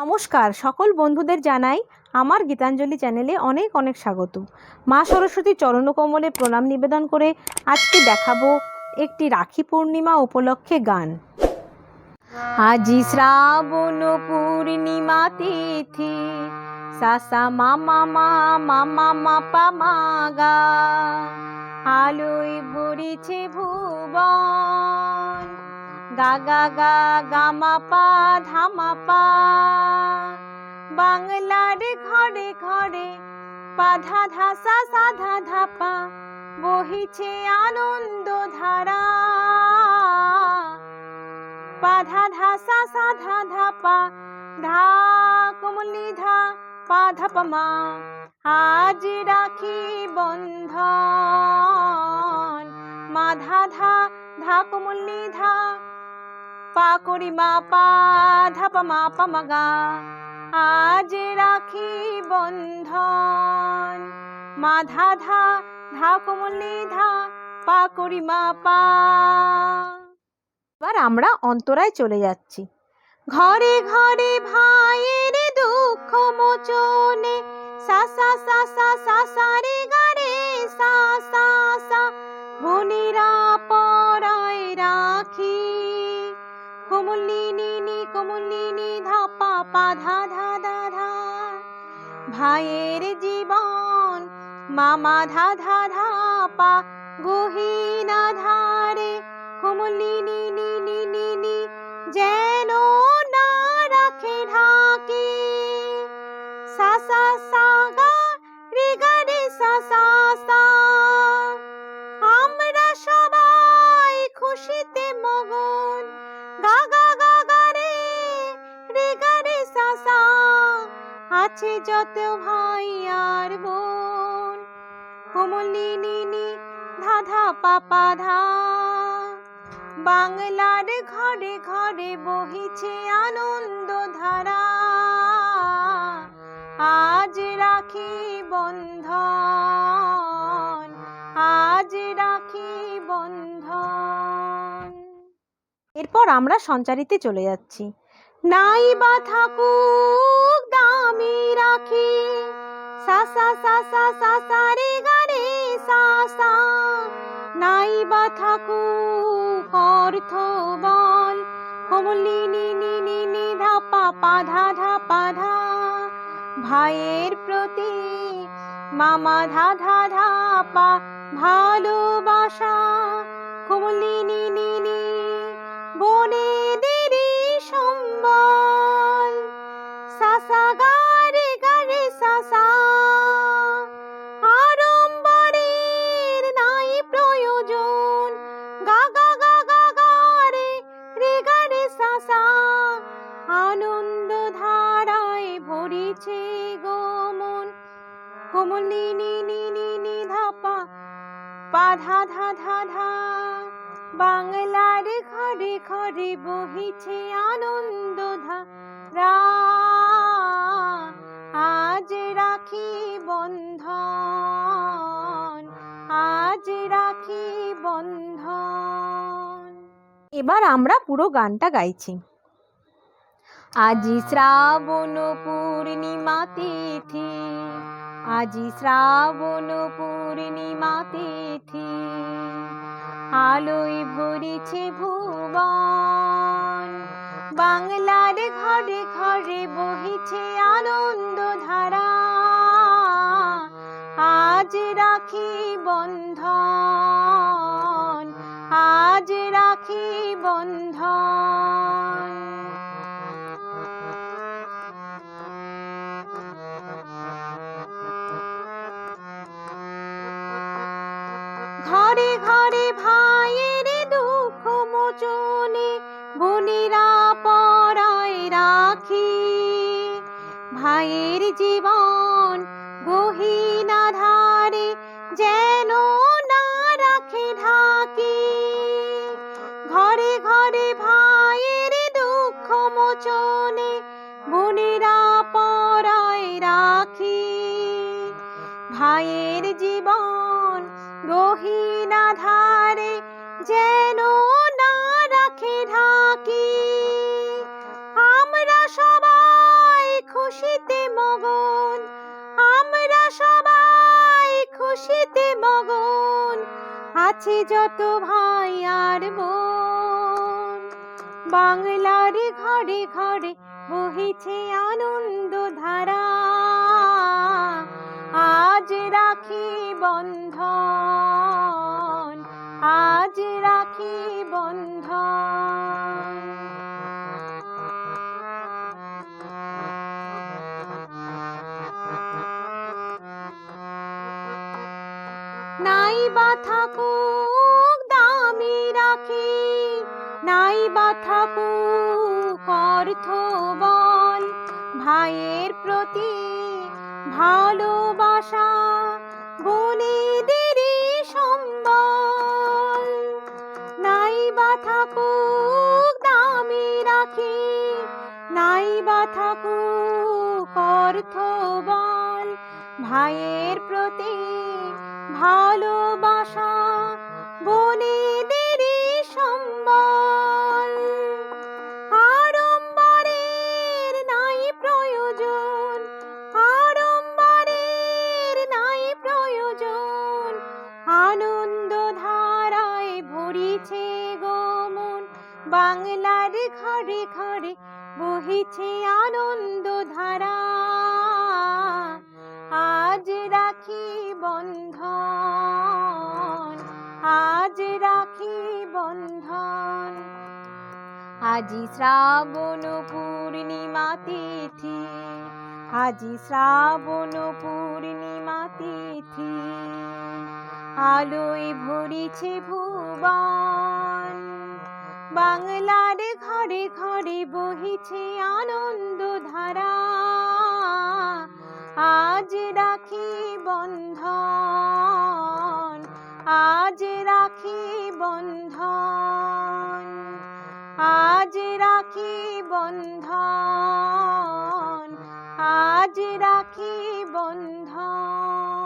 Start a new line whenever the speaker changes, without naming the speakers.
নমস্কার সকল বন্ধুদের জানাই আমার গীতাঞ্জলি চ্যানেলে অনেক অনেক স্বাগত। মা সরস্বতীর চরণকমলে প্রণাম নিবেদন করে আজকে দেখাবো একটি রাখি পূর্ণিমা উপলক্ষে গান। আজি শ্রাবণ পূর্ণিমা তিথি সাসা মামা মা মামা মা পা মা গা, আলোয় ভরেছে ভুবন, গা গা গা গা মা পা ধা মা পা। বাংলার ঘরে ঘরে পা ধা ধা সা সা ধা ধা পা, বহিছে আনন্দ ধারা। পা ধা ধা সা সা ধা ধা পা, ধা কমলি ধা পা ধা পা মা। আজ রাখি বন্ধন, মা ধা ধা ধা কমলি ধা পা করি মা পা ধা পা মা পা মা গা। আজ রাখি বন্ধন, মা ধা ধা ধা কমলি ধা পা করি মা পা। এবার আমরা অন্তরায় চলে যাচ্ছি। ঘরে ঘরে ভাইয়ের দুঃখ মোচনে, সা সা সা সা সা সা রে গা রে সা সা সা, বোনেরা পরায় রাখি। কমলিনী ধা পা পা ধা ধা ধা ধা, ভাইয়ের জীবন মামা ধা ধা ধা পা, গহীনা ধারে কমলিনী যেন না রাখে ঢাকি। সা সা সা গা রে গা রে সা সা সা, আমরা সবাই খুশিতে মগন। গা গা গা গা রে রে গা রে সা সা, আছে যত ভাই আর বোন। কমলিনী ধা ধা পা পা ধা, বাংলার ঘরে ঘরে বহিছে আনন্দ ধারা। আজ রাখি বন্ধন, আজ রাখি বন্ধন। এরপর আমরা সঞ্চারিতে চলে যাচ্ছি। নাই বা থাকুক দামি রাখি, সা সা সা সা সা সা রে গা রে সা সা, নাই বা থাকুক অর্থ বল। কমলিনী ধা পা পা ধা ধা পা ধা, ভাইয়ের প্রতি মামা ধা ধা ধা পা, ভালোবাসা। কমলিনী বোনেদেরই সম্বল, সা সা গা রে সা সা, আড়ম্বরের নাই প্রয়োজন। গা গা গা গা গা রে রে গা রে সা সা, আনন্দ ধারায় ভরিছে গো মন। কমলিনী ধা পা পা ধা ধা ধা ধা, বাংলার ঘরে ঘরে বহিছে আনন্দ ধারা। আজ রাখি বন্ধন, আজ রাখি বন্ধন। এবার আমরা পুরো গানটা গাইছি। আজি শ্রাবণ পূর্ণিমা তিথি, আজি শ্রাবণ পূর্ণিমা তিথি, আলোয় ভরেছে ভুবন, বাংলার ঘরে ঘরে বহিছে আনন্দ ধারা। আজ রাখি বন্ধন, আজ রাখি বন্ধন। ঘরে ঘরে ভাইয়ের দুঃখ মোচনে, বোনেরা পরায় রাখি। ভাইয়ের জীবন গহীনা ধারে যেন না রাখে ঢাকি। ঘরে ঘরে ভাইয়ের দুঃখ মোচনে, বোনেরা পরায় রাখি। ভাইয়ের জীবন গহীনা ধারে যেন না রাখে ঢাকি। আমরা সবাই খুশিতে মগন, আমরা সবাই খুশিতে মগন, আছে যত ভাই আর বোন। বাংলার ঘরে ঘরে বহিছে আনন্দ ধারা, আজ রাখি বন্ধন, আজ রাখি বন্ধন। নাই বা থাকুক দামি রাখি, নাই বা থাকুক অর্থ বল, ভাইয়ের প্রতি ভালোবাসা বোনেদেরই সম্বল। নাই বা থাকুক দামি রাখি, নাই বা থাকুক অর্থ বল, ভাইয়ের প্রতি ভালোবাসা বোনেদেরই সম্বল। আড়ম্বরের নাই প্রয়োজন, আড়ম্বরের নাই প্রয়োজন, আনন্দ ধারায় ভরিছে গো মন। বাংলার ঘরে ঘরে বহিছে আনন্দ ধারা, আজ রাখি বন্ধন, আজ রাখি বন্ধন। আজি শ্রাবণ পূর্ণিমা তিথি, আজি শ্রাবণ পূর্ণিমা তিথি, আলোয় ভরিছে ভুবন। বাংলার ঘরে ঘরে বহিছে আনন্দ ধারা, আজ রাখি বন্ধন, আজ রাখি বন্ধন, আজ রাখি বন্ধন, আজ রাখি বন্ধন।